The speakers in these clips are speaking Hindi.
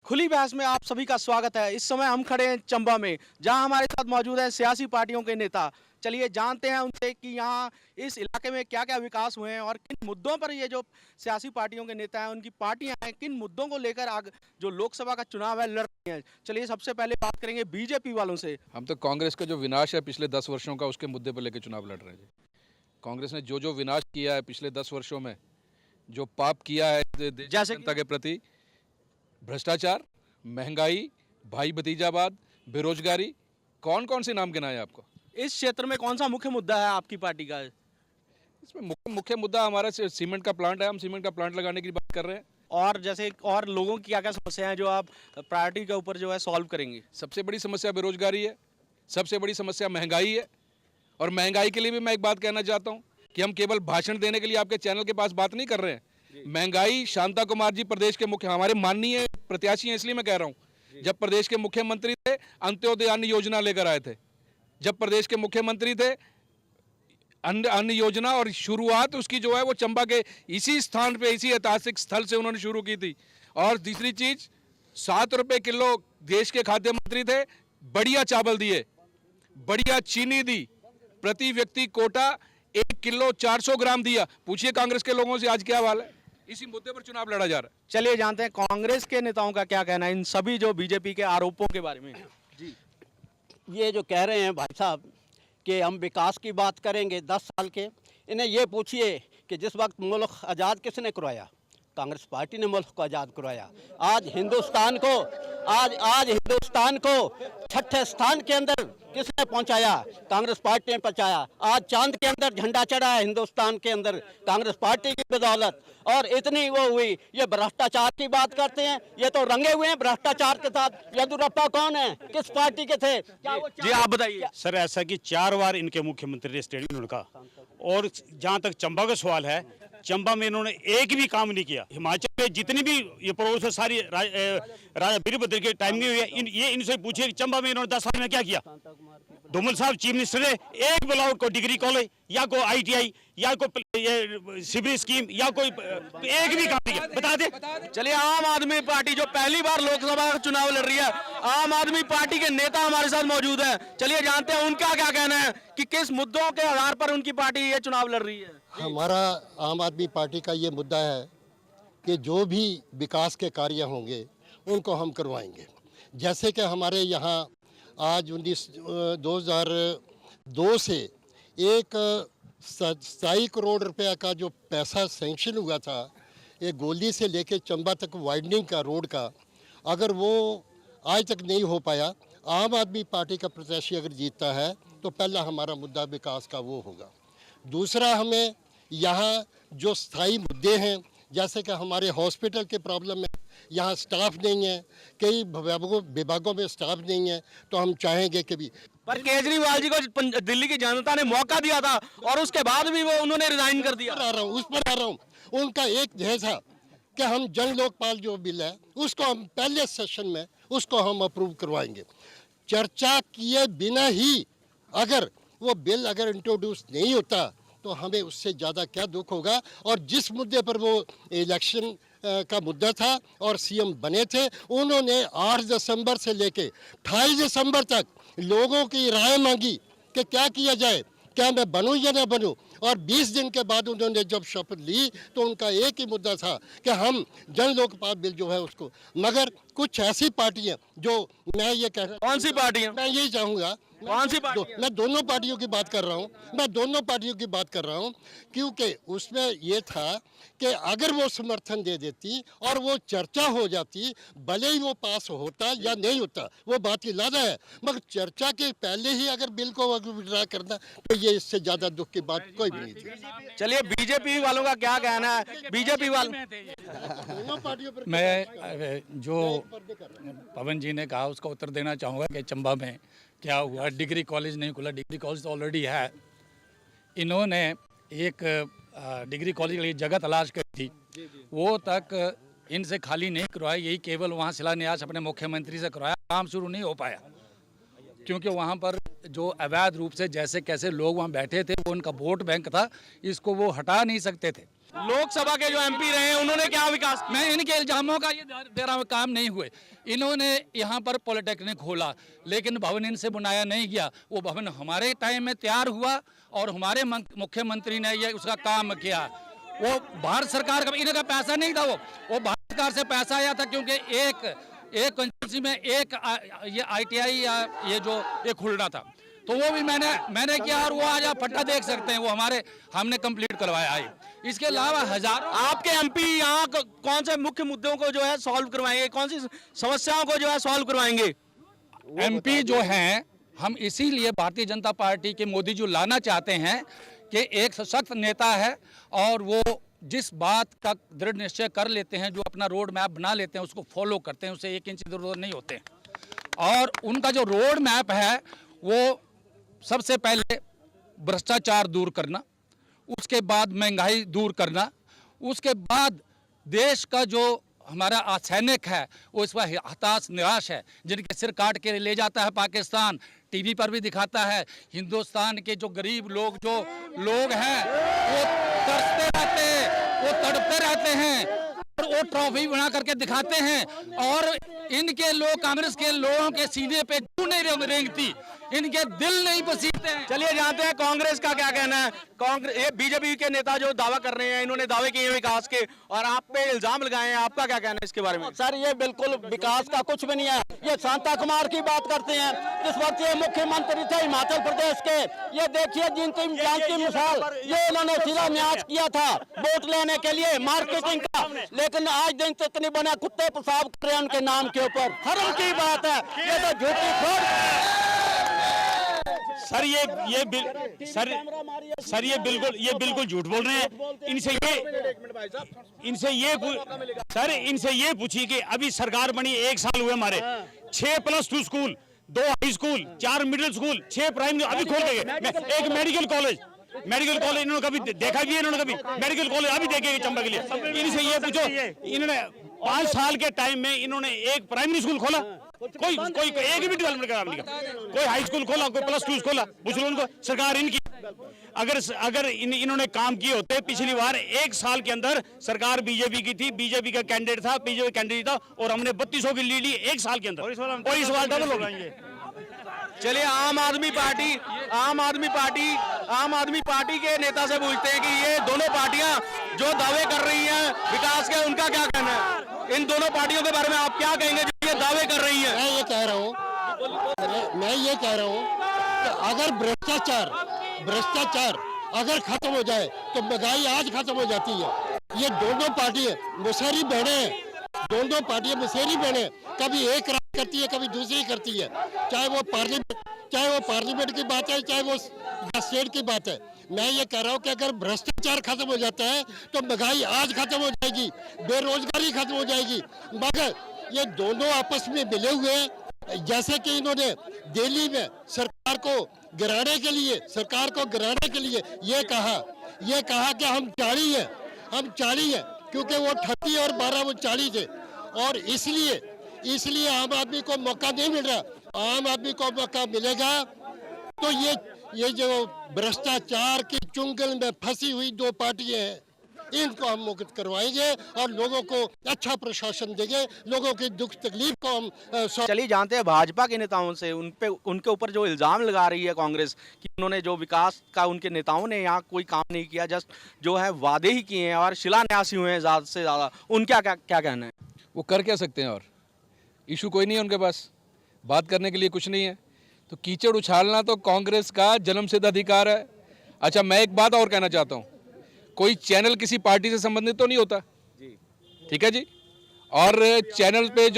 खुली बहस में आप सभी का स्वागत है। इस समय हम खड़े हैं चंबा में, जहां हमारे साथ मौजूद हैं सियासी पार्टियों के नेता। चलिए जानते हैं उनसे कि यहाँ इस इलाके में क्या क्या विकास हुए हैं और किन मुद्दों पर ये जो सियासी पार्टियों के नेता हैं, उनकी पार्टियां हैं, किन मुद्दों को लेकर आगे जो लोकसभा का चुनाव है लड़ रही हैं। चलिए सबसे पहले बात करेंगे बीजेपी वालों से। हम तो कांग्रेस का जो विनाश है पिछले 10 वर्षों का, उसके मुद्दे पर लेकर चुनाव लड़ रहे हैं। कांग्रेस ने जो जो विनाश किया है पिछले 10 वर्षों में, जो पाप किया है देश की जनता के प्रति, भ्रष्टाचार, महंगाई, भाई भतीजावाद, बेरोजगारी, कौन कौन से नाम गिनाए आपको? इस क्षेत्र में कौन सा मुख्य मुद्दा है आपकी पार्टी का? इसमें मुख्य मुद्दा हमारा सीमेंट का प्लांट है। हम सीमेंट का प्लांट लगाने की बात कर रहे हैं। और जैसे और लोगों की क्या क्या समस्या है जो आप प्रायोरिटी के ऊपर जो है सॉल्व करेंगे? सबसे बड़ी समस्या बेरोजगारी है, सबसे बड़ी समस्या महंगाई है। और महंगाई के लिए भी मैं एक बात कहना चाहता हूँ कि हम केवल भाषण देने के लिए आपके चैनल के पास बात नहीं कर रहे हैं। महंगाई, शांता कुमार जी प्रदेश के मुख्य हमारे माननीय प्रत्याशी हैं, इसलिए मैं कह रहा हूँ। जब प्रदेश के मुख्यमंत्री थे, अंत्योदय अन्न योजना लेकर आए थे। जब प्रदेश के मुख्यमंत्री थे, अन्न योजना और शुरुआत उसकी जो है वो चंबा के इसी स्थान पे, इसी ऐतिहासिक स्थल से उन्होंने शुरू की थी। और तीसरी चीज, 7 रुपए किलो देश के खाद्य मंत्री थे, बढ़िया चावल दिए, बढ़िया चीनी दी, प्रति व्यक्ति कोटा 1 किलो 400 ग्राम दिया। पूछिए कांग्रेस के लोगों से आज क्या हाल है। इसी मुद्दे पर चुनाव लड़ा जा रहा है। चलिए जानते हैं कांग्रेस के नेताओं का क्या कहना है इन सभी जो बीजेपी के आरोपों के बारे में। जी, ये जो कह रहे हैं भाई साहब कि हम विकास की बात करेंगे 10 साल के, इन्हें ये पूछिए कि जिस वक्त मुल्क आज़ाद किसने करवाया? कांग्रेस पार्टी ने मुल्क को आज़ाद करवाया। आज हिंदुस्तान को छठे स्थान के अंदर किसने पहुंचाया? कांग्रेस पार्टी ने पहुंचाया। आज चांद के अंदर झंडा चढ़ा है हिंदुस्तान के अंदर कांग्रेस पार्टी की बदौलत। और इतनी वो हुई, ये भ्रष्टाचार की बात करते हैं, ये तो रंगे हुए हैं भ्रष्टाचार के साथ। येदियुरप्पा कौन है, किस पार्टी के थे? जी आप बताइए। सर, ऐसा कि 4 बार इनके मुख्यमंत्री ने स्टेडियम उनका, और जहां तक चंबा का सवाल है, चंबा में इन्होंने एक भी काम नहीं किया। हिमाचल में जितनी भी ये प्रोग्रेस है सारी राजा वीरभद्र के टाइम में हुई है। ये इनसे पूछिए कि चंबा में इन्होंने 10 साल में क्या किया। धूमल साहब चीफ मिनिस्टर है, एक बुलाओ को डिग्री कॉलेज या कोई ITI या कोई सिविल स्कीम या कोई एक भी काम नहीं किया, बता दे। चलिए आम आदमी पार्टी जो पहली बार लोकसभा का चुनाव लड़ रही है, आम आदमी पार्टी के नेता हमारे साथ मौजूद हैं। चलिए जानते हैं उनका क्या कहना है कि किस मुद्दों के आधार पर उनकी पार्टी ये चुनाव लड़ रही है। हमारा आम आदमी पार्टी का ये मुद्दा है कि जो भी विकास के कार्य होंगे उनको हम करवाएंगे। जैसे कि हमारे यहाँ आज 2002 से एक 27 करोड़ रुपया का जो पैसा सेंक्शन हुआ था, ये गोली से लेके चंबा तक वाइडनिंग का रोड का, अगर वो आज तक नहीं हो पाया, आम आदमी पार्टी का प्रत्याशी अगर जीतता है तो पहला हमारा मुद्दा विकास का वो होगा। दूसरा, हमें यहाँ जो स्थायी मुद्दे हैं, जैसे कि हमारे हॉस्पिटल के प्रॉब्लम है, यहाँ स्टाफ नहीं है, कई विभागों में स्टाफ नहीं है, तो हम चाहेंगे कि भी। पर केजरीवाल जी को दिल्ली की जनता ने मौका दिया था और उसके बाद भी वो उन्होंने रिजाइन कर दिया। उस पर आ रहा हूँ। उनका एक ध्येय था कि हम जन लोकपाल जो बिल है उसको हम पहले सेशन में उसको हम अप्रूव करवाएंगे। चर्चा किए बिना ही अगर वो बिल अगर इंट्रोड्यूस नहीं होता तो हमें उससे ज़्यादा क्या दुख होगा। और जिस मुद्दे पर वो इलेक्शन का मुद्दा था और CM बने थे, उन्होंने 8 दिसंबर से लेके 28 दिसंबर तक लोगों की राय मांगी कि क्या किया जाए, क्या मैं बनूं या ना बनूं। और 20 दिन के बाद उन्होंने जब शपथ ली तो उनका एक ही मुद्दा था कि हम जन लोकपाल बिल जो है उसको। मगर कुछ ऐसी पार्टियां जो, मैं ये कह रहा हूँ, कौन सी पार्टियां? मैं यही चाहूँगा, कौन सी पार्टी? मैं दोनों पार्टियों की बात कर रहा हूँ, क्योंकि उसमें ये था कि अगर वो समर्थन दे देती और वो चर्चा हो जाती, भले ही वो पास होता या नहीं होता, वो बात की लादा है, मगर चर्चा के पहले ही अगर बिल को विड्रा करना तो ये इससे ज़्यादा दुख की बात कोई भी नहीं थी। चलिए बीजेपी वालों का क्या कहना है? बीजेपी वाले दोनों पार्टियों पर मैं जो पवन जी ने कहा उसका उत्तर देना चाहूँगा कि चंबा में क्या हुआ। डिग्री कॉलेज नहीं खुला, डिग्री कॉलेज तो ऑलरेडी है। इन्होंने एक डिग्री कॉलेज के लिए जगह तलाश करी थी, वो तक इनसे खाली नहीं करवाई, यही केवल वहाँ शिलान्यास अपने मुख्यमंत्री से करवाया, काम शुरू नहीं हो पाया। क्योंकि वहाँ पर जो अवैध रूप से जैसे कैसे लोग वहाँ बैठे थे, वो उनका वोट बैंक था, इसको वो हटा नहीं सकते थे। लोकसभा के जो एमपी रहे हैं उन्होंने क्या विकास किया? मैं इनके इल्जामों का ये दे रहा हूँ, काम नहीं हुए। इन्होंने यहाँ पर पॉलिटेक्निक खोला लेकिन भवन इनसे बनाया नहीं गया। वो भवन हमारे टाइम में तैयार हुआ और हमारे मुख्यमंत्री ने ये उसका काम किया। वो भारत सरकार का इनका पैसा नहीं था, वो भारत सरकार से पैसा आया था, क्योंकि एक कंस्टिट्यूंसी में एक ये ITI या ये जो ये खुल रहा था, तो वो भी मैंने किया। और वो आज आप फट्टा देख सकते हैं, वो हमने कंप्लीट करवाया है। इसके अलावा हजारों आपके एमपी यहाँ कौन से मुख्य मुद्दों को जो है सॉल्व करवाएंगे, कौन सी समस्याओं को जो है सॉल्व करवाएंगे? MP जो हैं, हम इसीलिए भारतीय जनता पार्टी के मोदी जी लाना चाहते हैं कि एक सशक्त नेता है और वो जिस बात का दृढ़ निश्चय कर लेते हैं, जो अपना रोड मैप बना लेते हैं, उसको फॉलो करते हैं, उससे 1 इंच इधर उधर नहीं होते। और उनका जो रोड मैप है वो सबसे पहले भ्रष्टाचार दूर करना, उसके बाद महंगाई दूर करना, उसके बाद देश का जो हमारा सैनिक है वो इस बार हताश निराश है, जिनके सिर काट के ले जाता है पाकिस्तान। टीवी पर भी दिखाता है। हिंदुस्तान के जो गरीब लोग हैं वो तरसते रहते हैं, वो तड़पते रहते हैं और वो ट्रॉफी बना करके दिखाते हैं। और इनके लोग, कांग्रेस के लोगों के सीने पे क्यों नहीं रेंगती, इनके दिल नहीं पसीजते हैं। चलिए जानते हैं कांग्रेस का क्या कहना है। कांग्रेस, ये बीजेपी के नेता जो दावा कर रहे हैं, इन्होंने दावे किए हैं विकास के और आप पे इल्जाम लगाए हैं, आपका क्या कहना है इसके बारे में? सर ये बिल्कुल विकास का कुछ भी नहीं है। ये शांता कुमार की बात करते हैं, जिस वक्त ये मुख्यमंत्री थे हिमाचल प्रदेश के। ये देखिए जिनकी इम्तियाज की मिसाल, ये इन्होंने शिलान्यास किया था वोट लेने के लिए, मार्केटिंग का। लेकिन आज दिन तक नहीं बना, कुत्ते पेशाब कर रहे हैं उनके नाम के ऊपर। शर्म की बात है, ये तो झूठी फ्रॉड। सर ये बिल्कुल झूठ बोल रहे हैं। इनसे ये पूछिए कि अभी सरकार बनी 1 साल हुए हमारे, 6 +2 school, 2 high school, 4 middle school, 6 primary अभी खोल गए, एक मेडिकल कॉलेज इन्होंने कभी देखा भी है? इन्होंने कभी मेडिकल कॉलेज अभी देखेंगे चंबा के लिए? इनसे ये पूछो, इन्होंने 5 साल के टाइम में इन्होंने एक प्राइमरी स्कूल खोला? कोई एक भी डेवलपमेंट काम नहीं किया। कोई हाई स्कूल खोला, कोई +2 खोला? पूछ लो उनको। सरकार इनकी, अगर इन्होंने काम किए होते पिछली बार 1 साल के अंदर, सरकार बीजेपी की थी, बीजेपी का कैंडिडेट था, बीजेपी कैंडिडेट था और हमने 3200 की लीड ली 1 साल के अंदर, और इस बार डबल हो जाएंगे। चलिए आम आदमी पार्टी के नेता से पूछते हैं कि ये दोनों पार्टियां जो दावे कर रही हैं विकास के, उनका क्या कहना है? इन दोनों पार्टियों के बारे में आप क्या कहेंगे जो ये दावे कर रही हैं? मैं ये कह रहा हूँ कि अगर भ्रष्टाचार अगर खत्म हो जाए तो महंगाई आज खत्म हो जाती है। ये दोनों पार्टियां मुसेरी बहने, कभी एक राय करती है, कभी दूसरी करती है, चाहे वो पार्लियामेंट की बात है, चाहे वो स्टेट की बात है। मैं ये कह रहा हूँ कि अगर भ्रष्टाचार खत्म हो जाता है तो महंगाई आज खत्म हो जाएगी, बेरोजगारी खत्म हो जाएगी। मगर ये दोनों आपस में मिले हुए हैं। जैसे कि इन्होंने दिल्ली में सरकार को गिराने के लिए ये कहा कि हम 40 हैं, क्योंकि वो 38 और 12 वो 40 थे, और इसलिए आम आदमी को मौका नहीं मिल रहा। आम आदमी को मौका मिलेगा तो ये जो भ्रष्टाचार की चुंगल में फंसी हुई 2 पार्टियां हैं, इनको हम मुक्त करवाएंगे और लोगों को अच्छा प्रशासन देंगे, लोगों की दुख तकलीफ को हम चलिए जानते हैं भाजपा के नेताओं से, उनके ऊपर जो इल्जाम लगा रही है कांग्रेस कि उन्होंने जो विकास का, उनके नेताओं ने यहाँ कोई काम नहीं किया, जस्ट जो है वादे ही किए हैं और शिलान्यास ही हुए हैं ज़्यादा से ज़्यादा। उनका क्या कहना है? वो कर क्या सकते हैं? और इशू कोई नहीं है उनके पास, बात करने के लिए कुछ नहीं है। तो कीचड़ उछालना तो कांग्रेस का जन्मसिद्ध अधिकार है। अच्छा, मैं एक बात और कहना चाहता हूँ, कोई चैनल किसी पार्टी से संबंधित तो नहीं होता, ठीक है जी। और चैनल पे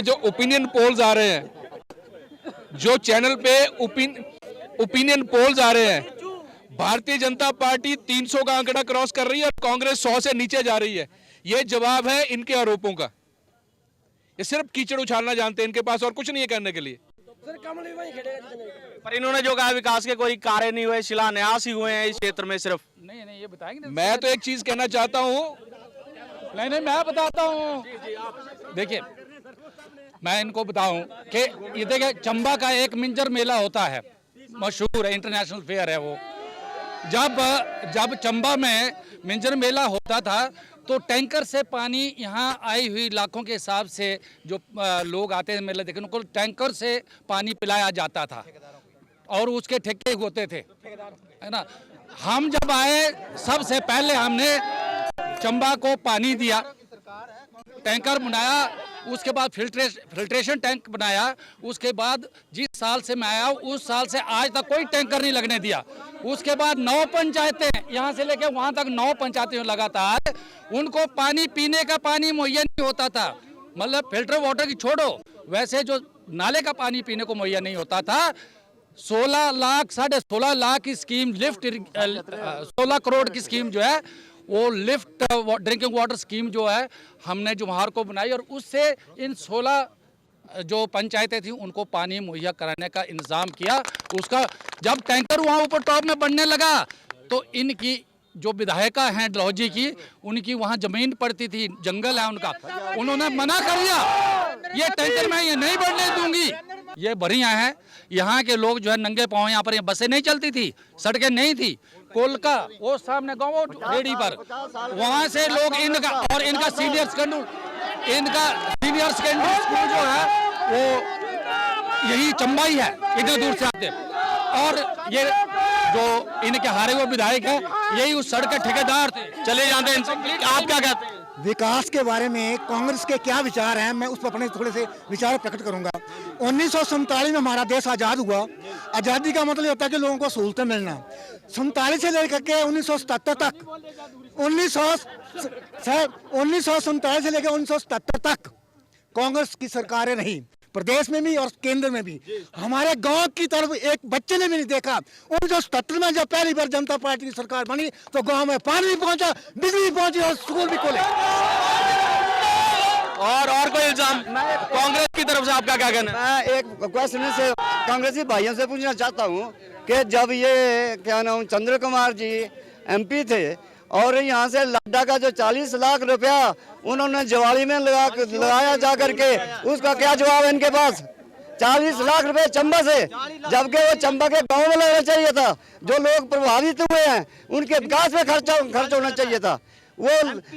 जो ओपिनियन पोल्स आ रहे हैं, ओपिनियन पोल्स आ रहे हैं, भारतीय जनता पार्टी 300 का आंकड़ा क्रॉस कर रही है और कांग्रेस 100 से नीचे जा रही है। ये जवाब है इनके आरोपों का। ये सिर्फ कीचड़ उछालना जानते हैं, इनके पास और कुछ नहीं है करने के लिए। पर इन्होंने जो कहा विकास के कोई कार्य नहीं हुए, शिलान्यास ही हुए हैं इस क्षेत्र में सिर्फ। नहीं ये बताएंगे। मैं तो एक चीज कहना चाहता हूँ, नहीं मैं बताता हूँ। देखिए मैं इनको बताऊं कि ये देखिए, चंबा का एक मिंजर मेला होता है, मशहूर है, इंटरनेशनल फेयर है वो। जब चंबा में मिंजर मेला होता था तो टैंकर से पानी यहाँ आई हुई लाखों के हिसाब से जो लोग आते हैं मेला देखने को, टैंकर से पानी पिलाया जाता था और उसके ठेके होते थे, है ना। हम जब आए सबसे पहले हमने चंबा को पानी दिया, टैंकर बनाया, उसके बाद फिल्ट्रेशन टैंक बनाया। उसके बाद जिस साल से मैं आया उस साल से आज तक कोई टैंकर नहीं लगने दिया। उसके बाद 9 पंचायतें, यहाँ से लेकर वहाँ तक 9 पंचायतें लगातार उनको पानी पीने का पानी मुहैया नहीं होता था। मतलब फिल्टर वाटर की छोड़ो, वैसे जो नाले का पानी पीने को मुहैया नहीं होता था। 16 लाख 16.5 लाख की स्कीम लिफ्ट 16 करोड़ की स्कीम जो है वो लिफ्ट ड्रिंकिंग वाटर स्कीम जो है हमने जुमहार को बनाई और उससे इन 16 जो पंचायतें थी उनको पानी मुहैया कराने का इंतज़ाम किया। उसका जब टैंकर वहाँ ऊपर टॉप में बनने लगा तो इनकी जो विधायिका हैं डलहौजी की, उनकी वहाँ ज़मीन पड़ती थी, जंगल है उनका, उन्होंने मना कर दिया, ये टैंकर मैं ये नहीं बढ़ने दूंगी। ये बढ़िया है, यहाँ के लोग जो है नंगे पाँव, यहाँ पर ये बसें नहीं चलती थी, सड़कें नहीं थी। कोलका वो सामने गाँव रेडी पर, वहाँ से लोग इनका और इनका सीनियर सेकेंडरी स्कूल जो है वो यही चंबा ही है, इतने दूर से आते। और ये जो इनके हारे हुए विधायक है यही उस सड़क के ठेकेदार थे, चले जाते हैं। आप क्या कहते हैं? विकास के बारे में कांग्रेस के क्या विचार हैं, मैं उस पर अपने थोड़े से विचार प्रकट करूंगा। 1947 में हमारा देश आज़ाद हुआ। आज़ादी का मतलब होता है कि लोगों को सहूलतें मिलना। 47 से लेकर के 1977 तक 1947 से लेकर 1977 तक कांग्रेस की सरकारें रही, प्रदेश में भी और केंद्र में भी। हमारे गांव की तरफ एक बच्चे ने भी नहीं देखा। 1977 में जब पहली बार जनता पार्टी की सरकार बनी तो गांव में पानी भी पहुंचा, बिजली पहुंची और स्कूल भी खोले। और कोई इल्जाम कांग्रेस की तरफ से आपका क्या कहना है? मैं एक क्वेश्चन से कांग्रेसी भाइयों से पूछना चाहता हूँ कि जब ये क्या नाम चंद्र कुमार जी MP थे और यहाँ से लड्डा का जो 40 लाख रुपया उन्होंने जवाड़ी में लगाया जा करके, उसका क्या जवाब है इनके पास? 40 लाख रुपए चंबा से, जबकि वो चंबा के गांव में लगना चाहिए था। जो लोग प्रभावित हुए हैं उनके विकास में खर्च होना चाहिए था। वो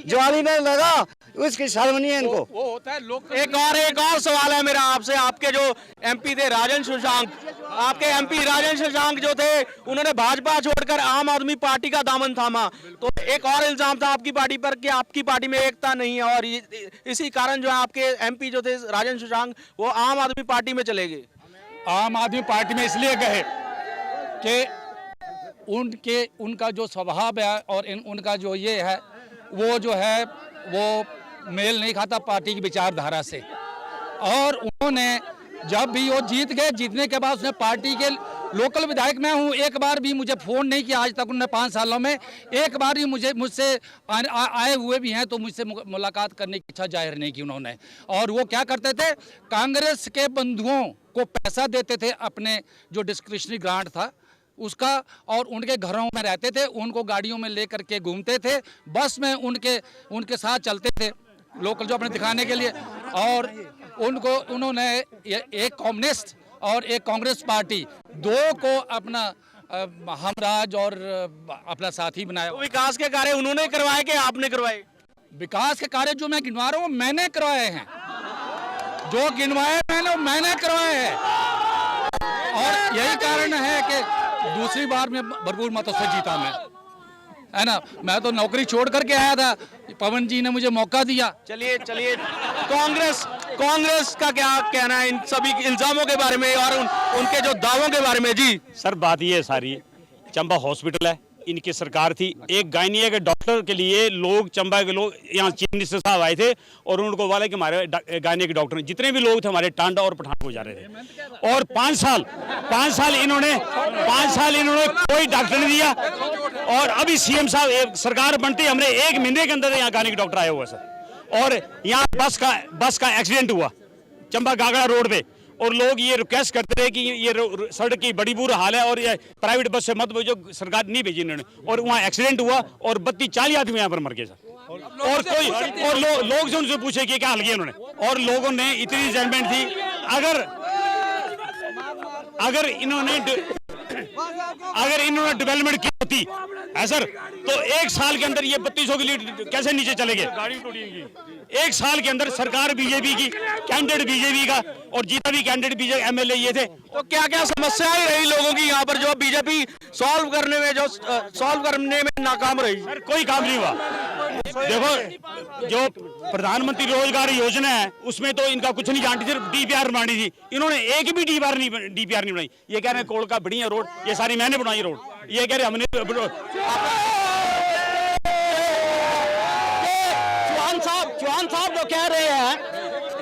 ज्वाली में लगा, उसकी शर्म नहीं है इनको। वो होता है लोग। एक और सवाल है मेरा आपसे। आपके जो MP थे राजन सुशांक, आपके MP राजन सुशांक जो थे उन्होंने भाजपा छोड़कर आम आदमी पार्टी का दामन थामा, तो एक और इल्जाम था आपकी पार्टी पर कि आपकी पार्टी में एकता नहीं है और इसी कारण जो है आपके MP जो थे राजन सुशांक वो आम आदमी पार्टी में चले गए। आम आदमी पार्टी में इसलिए गए कि उनका जो स्वभाव है और उनका जो ये है वो जो है वो मेल नहीं खाता पार्टी की विचारधारा से। और उन्होंने जब भी वो जीत गए, जीतने के बाद उसने पार्टी के लोकल विधायक मैं हूँ, एक बार भी मुझे फ़ोन नहीं किया आज तक उन्होंने 5 सालों में। एक बार भी मुझसे आए हुए भी हैं तो मुझसे मुलाकात करने की इच्छा जाहिर नहीं की उन्होंने। और वो क्या करते थे, कांग्रेस के बंधुओं को पैसा देते थे, अपने जो डिस्क्रिशनरी ग्रांट था उसका, और उनके घरों में रहते थे, उनको गाड़ियों में लेकर के घूमते थे, बस में उनके साथ चलते थे लोकल जो अपने दिखाने के लिए। और उन्होंने एक कम्युनिस्ट और एक कांग्रेस पार्टी दो को अपना हमराज और अपना साथी बनाया। विकास के कार्य उन्होंने करवाए कि आपने करवाए? विकास के कार्य जो मैं गिनवा रहा हूँ मैंने करवाए हैं, जो गिनवाए मैंने करवाए हैं। और यही कारण है कि दूसरी बार में भरपूर मतों से जीता मैं, है ना। मैं तो नौकरी छोड़ करके आया था, पवन जी ने मुझे मौका दिया। चलिए कांग्रेस का क्या कहना है इन सभी इल्जामों के बारे में और उनके जो दावों के बारे में? जी सर, बात ये है सारी, चंबा हॉस्पिटल है, इनकी सरकार थी। एक गायनिया के डॉक्टर के लिए लोग, चंबा के लोग यहाँ चीफ मिनिस्टर साहब आए थे और उनको बोला कि हमारे गायनिया के डॉक्टर जितने भी लोग थे हमारे टांडा और पठानकोट जा रहे थे। और 5 साल इन्होंने कोई डॉक्टर नहीं दिया। और अभी CM साहब सरकार बनती हमने 1 महीने के अंदर यहाँ गायनिक डॉक्टर आए हुए सर। और यहाँ बस का एक्सीडेंट हुआ चंबा गागड़ा रोड पे, और लोग ये रिक्वेस्ट करते रहे कि ये सड़क की बड़ी बुरा हाल है और ये प्राइवेट बस से मत भेजो, सरकार नहीं भेजी इन्होंने। और वहाँ एक्सीडेंट हुआ और 32-40 आदमी यहाँ पर मर गए सर। और लोग जो उनसे पूछे कि क्या हाल किया उन्होंने, और लोगों ने इतनी जजमेंट थी, अगर इन्होंने अगर इन्होंने डेवलपमेंट की होती है सर, तो 1 साल के अंदर ये 3200 की लीड कैसे नीचे चले गए? गाड़ी टूटेगी। 1 साल के अंदर सरकार बीजेपी की, कैंडिडेट बीजेपी का, और जीता भी कैंडिडेट बीजेपी एमएलए ये थे। तो क्या क्या समस्याएं रही लोगों की यहाँ पर जो बीजेपी सॉल्व करने में नाकाम रही? सर कोई काम नहीं हुआ। देखो जो प्रधानमंत्री रोजगार योजना है उसमें तो इनका कुछ नहीं जानती, सिर्फ डीपीआर बनानी थी। इन्होंने एक भी डीपीआर नहीं बनाई। ये कह रहे हैं कोल का बढ़िया रोड, ये सारी मैंने बनाई रोड। ये कह रहे हमने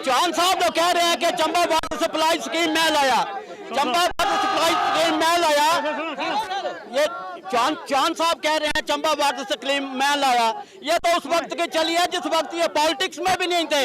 चौहान साहब जो कह रहे हैं कि चंबा वाटर सप्लाई स्कीम मैं लाया, चंबा वाटर सप्लाई स्कीम मैं लाया। ये चौहान साहब कह रहे हैं चंबा वाटर स्कीम मैं लाया। ये तो उस वक्त की चली है जिस वक्त ये पॉलिटिक्स में भी नहीं थे।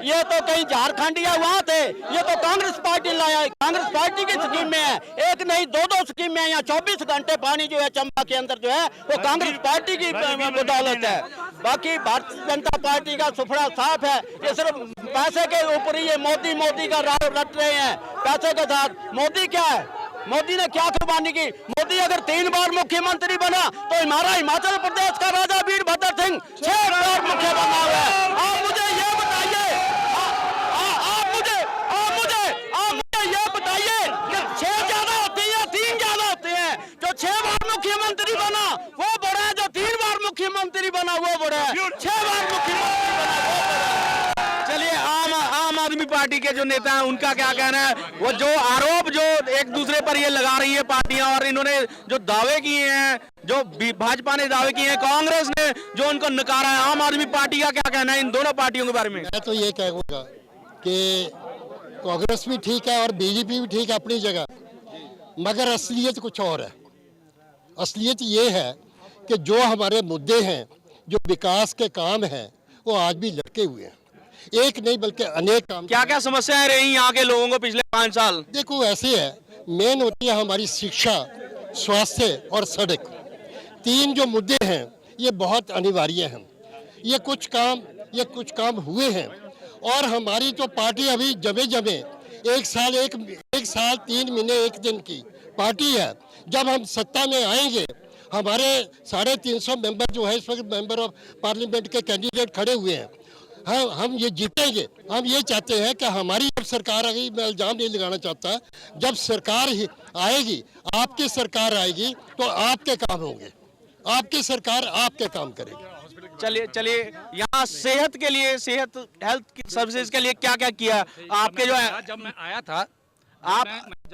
ये तो कहीं झारखंड या वहाँ थे। ये तो कांग्रेस पार्टी लाया, कांग्रेस पार्टी की स्कीम में है। एक नहीं दो स्कीम में। यहाँ 24 घंटे पानी जो है चंबा के अंदर जो है वो कांग्रेस पार्टी की बदौलत है। बाकी भारतीय जनता पार्टी का सुफड़ा साफ है। ये सिर्फ पैसे के ऊपर ही ये मोदी का राव रट रहे हैं पैसे के साथ। मोदी क्या है? मोदी ने क्या कुर्बानी की? मोदी अगर 3 बार मुख्यमंत्री बना तो हमारा हिमाचल प्रदेश का राजा वीरभद्र सिंह 6 बार मुख्य बना हुआ है। आप मुझे ये बताइए, आप मुझे ये बताइए कि 6 ज्यादा होते हैं या 3 ज्यादा होते हैं? जो 6 बार मुख्यमंत्री बना वो बड़ा है, जो 3 बार मुख्यमंत्री बना वो बड़ा है। 6 बार मुख्यमंत्री बना वो बड़ा है। चलिए आम आदमी पार्टी के जो नेता हैं उनका क्या कहना है? वो जो आरोप जो एक दूसरे पर ये लगा रही है पार्टियां, और इन्होंने जो दावे किए हैं, जो भाजपा ने दावे किए हैं, कांग्रेस ने जो उनको नकारा है, आम आदमी पार्टी का क्या कहना है इन दोनों पार्टियों के बारे में? मैं तो ये कहूँगा कि कांग्रेस भी ठीक है और बीजेपी भी ठीक है अपनी जगह, मगर असलियत कुछ और है। असलियत ये है कि जो हमारे मुद्दे हैं, जो विकास के काम हैं, वो आज भी लटके हुए हैं। एक नहीं बल्कि अनेक काम। क्या क्या समस्याएं रही यहाँ के लोगों को पिछले 5 साल? देखो ऐसे है, मेन होती है हमारी शिक्षा, स्वास्थ्य और सड़क। 3 जो मुद्दे हैं ये बहुत अनिवार्य हैं। ये कुछ काम हुए हैं, और हमारी तो पार्टी अभी जमे 1 साल 3 महीने 1 दिन की पार्टी है। जब हम सत्ता में आएंगे, हमारे 350 मेंबर जो है इस वक्त मेंबर ऑफ पार्लियामेंट के कैंडिडेट खड़े हुए हैं। हम ये जीतेंगे। हम ये चाहते हैं कि हमारी जब सरकार आएगी, मैं इल्जाम नहीं लगाना चाहता, जब सरकार ही आएगी, आपकी सरकार आएगी तो आपके काम होंगे, आपकी सरकार आपके काम करेगी। चलिए यहाँ सेहत के लिए, हेल्थ सर्विसेज के लिए क्या क्या किया आपके जो है? जब मैं आया था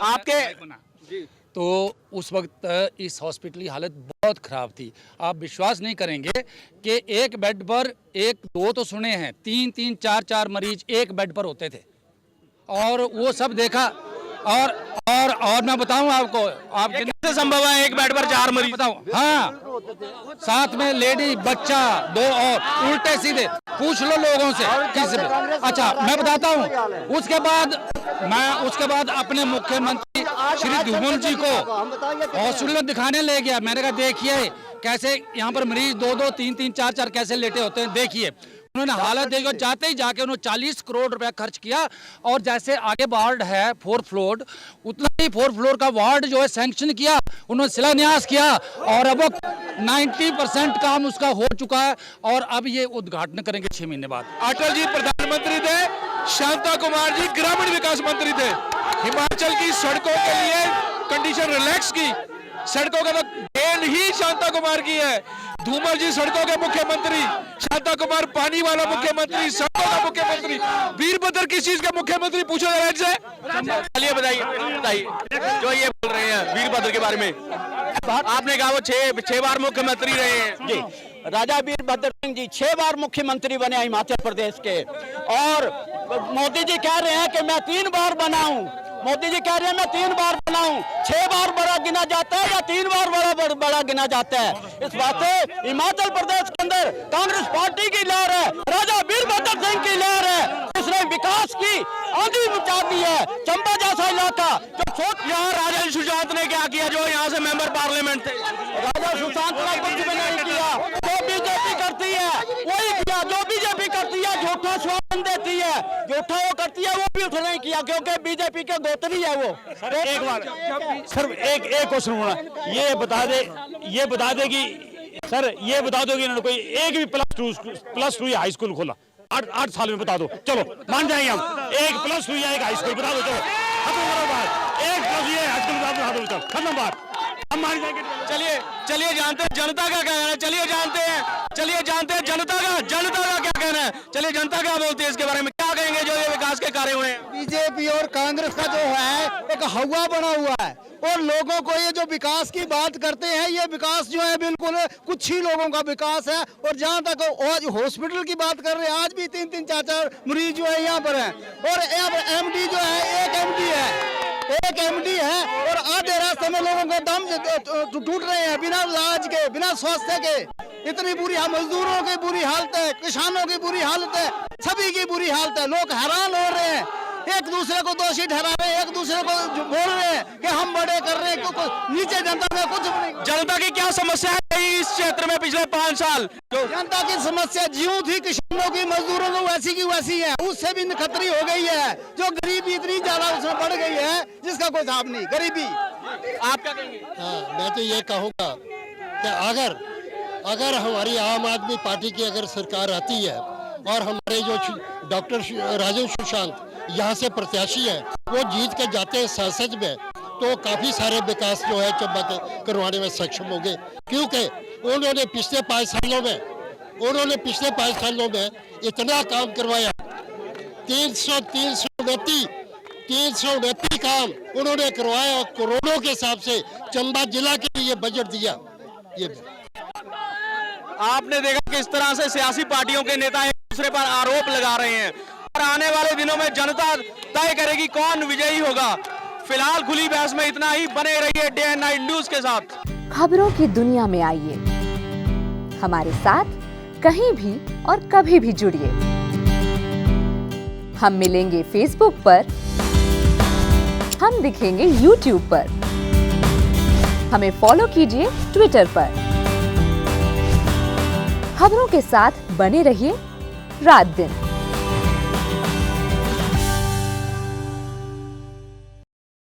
आपके तो उस वक्त इस हॉस्पिटल की हालत बहुत ख़राब थी। आप विश्वास नहीं करेंगे कि एक बेड पर 1-2 तो सुने हैं, 3-3, 4-4 मरीज एक बेड पर होते थे, और वो सब देखा। और मैं बताऊं आपको, आप कैसे संभव है एक बेड पर 4 मरीज? बताऊं? हाँ, साथ में लेडी, बच्चा, 2 और उल्टे सीधे पूछ लो लोगों से किसी पे। अच्छा मैं बताता हूं। उसके बाद अपने मुख्यमंत्री श्री धूमल जी को हॉस्पिटल में दिखाने ले गया। मैंने कहा देखिए कैसे यहाँ पर मरीज 2-2, 3-3, 4-4 कैसे लेटे होते हैं, देखिए। उन्होंने हालत देखी और जाते ही जाके उन्होंने 40 करोड़ रुपया खर्च किया, और जैसे आगे वार्ड है 4th फ्लोर, उतना ही 4th फ्लोर का वार्ड जो है सैंक्शन किया, उन्होंने शिलान्यास किया, और अब 90% काम उसका हो चुका है, और अब ये उद्घाटन करेंगे 6 महीने बाद। अटल जी प्रधानमंत्री थे, शांता कुमार जी ग्रामीण विकास मंत्री थे। हिमाचल की सड़कों के लिए कंडीशन रिलैक्स की, सड़कों का तो देन ही शांता कुमार की है। धूमल जी सड़कों के मुख्यमंत्री, शांता कुमार पानी वाला मुख्यमंत्री, सड़कों का मुख्यमंत्री, वीरभद्र किस चीज का मुख्यमंत्री, पूछो जरा इनसे। चलिए बताइए जो ये बोल रहे हैं वीरभद्र के बारे में। आपने कहा वो 6 बार मुख्यमंत्री रहे हैं जी। राजा वीरभद्र सिंह जी 6 बार मुख्यमंत्री बने हिमाचल प्रदेश के, और मोदी जी कह रहे हैं कि मैं 3 बार बना हूं। मोदी जी कह रहे हैं मैं 3 बार बना हूं। 6 बार बड़ा गिना जाता है या 3 बार बड़ा गिना जाता है? इस बात से हिमाचल प्रदेश के अंदर कांग्रेस पार्टी की लहर है, राजा वीरभद्र सिंह की लहर है, उसने विकास की आंधी मचा दी है। चंबा जैसा इलाका जो सोच, यहाँ राजा सुशांत ने क्या किया जो यहाँ से मेंबर पार्लियामेंट थे? राजा सुशांत ने कुछ भी नहीं किया। जो बीजेपी करती है वही किया, जो बीजेपी करती है झूठा स्वागत देती है, झूठा वो करती है, वो भी उठ नहीं किया क्योंकि बीजेपी के गोत्री है वो। सर एक बार सर एक क्वेश्चन होना, ये बता दे कि सर ये बता दो कि इन्होंने कोई एक भी प्लस टू या हाई स्कूल खोला 8 साल में, बता दो, चलो मान जाएंगे हम। एक प्लस टू या एक हाई स्कूल बता दो, चलो खत्म करो बात। एक प्लस या हाई स्कूल बता दो, चलो खत्म बात, हम मान जाएंगे। चलिए जानते हैं जनता का क्या कहना है, चलिए जानते हैं जनता का क्या कहना है। चलिए जनता क्या बोलती है इसके बारे में, क्या कहेंगे जो ये विकास के कार्य हुए हैं। बीजेपी और कांग्रेस का जो है एक हवा बना हुआ है और लोगों को ये जो विकास की बात करते हैं, ये विकास जो है बिल्कुल कुछ ही लोगों का विकास है। और जहाँ तक आज हॉस्पिटल की बात कर रहे हैं, आज भी 3-3 4-4 मरीज जो है यहाँ पर हैं। और एमडी जो है एक एमडी है और आधे रास्ते में लोगों को दम टूट रहे हैं बिना इलाज के, बिना स्वास्थ्य के। इतनी बुरी मजदूरों की बुरी हालत है, किसानों की बुरी हालत है, सभी की बुरी हालत है। लोग हैरान हो रहे हैं, एक दूसरे को दोषी ठहरा रहे हैं, एक दूसरे को बोल रहे हैं कि हम बड़े कर रहे हैं, नीचे जनता में कुछ नहीं। जनता की क्या समस्या है इस क्षेत्र में पिछले 5 साल? जनता की समस्या ज्यों थी किसानों की, मजदूरों की वैसी की वैसी है, उससे भी खतरी हो गई है। जो गरीबी इतनी ज्यादा उसमें बढ़ गई है जिसका कोई हिसाब नहीं, गरीबी। आप क्या कहेंगे? हाँ, मैं तो ये कहूँगा कि अगर हमारी आम आदमी पार्टी की अगर सरकार आती है और हमारे जो डॉक्टर राजेंद्र सुशांत यहाँ से प्रत्याशी हैं, वो जीत के जाते हैं संसद में, तो काफ़ी सारे विकास जो है चंबा के करवाने में सक्षम होंगे। क्योंकि उन्होंने पिछले 5 सालों में इतना काम करवाया, 329 काम उन्होंने करवाया और करोड़ों के हिसाब से चंबा जिला के लिए बजट दिया। ये आपने देखा किस तरह से सियासी पार्टियों के नेता एक दूसरे पर आरोप लगा रहे हैं और आने वाले दिनों में जनता तय करेगी कौन विजयी होगा। फिलहाल खुली बहस में इतना ही। बने रहिए डे एंड नाइट न्यूज के साथ। खबरों की दुनिया में आइए, हमारे साथ कहीं भी और कभी भी जुड़िए। हम मिलेंगे फेसबुक पर, हम दिखेंगे यूट्यूब पर, हमें फॉलो कीजिए ट्विटर पर। खबरों के साथ बने रहिए रात दिन।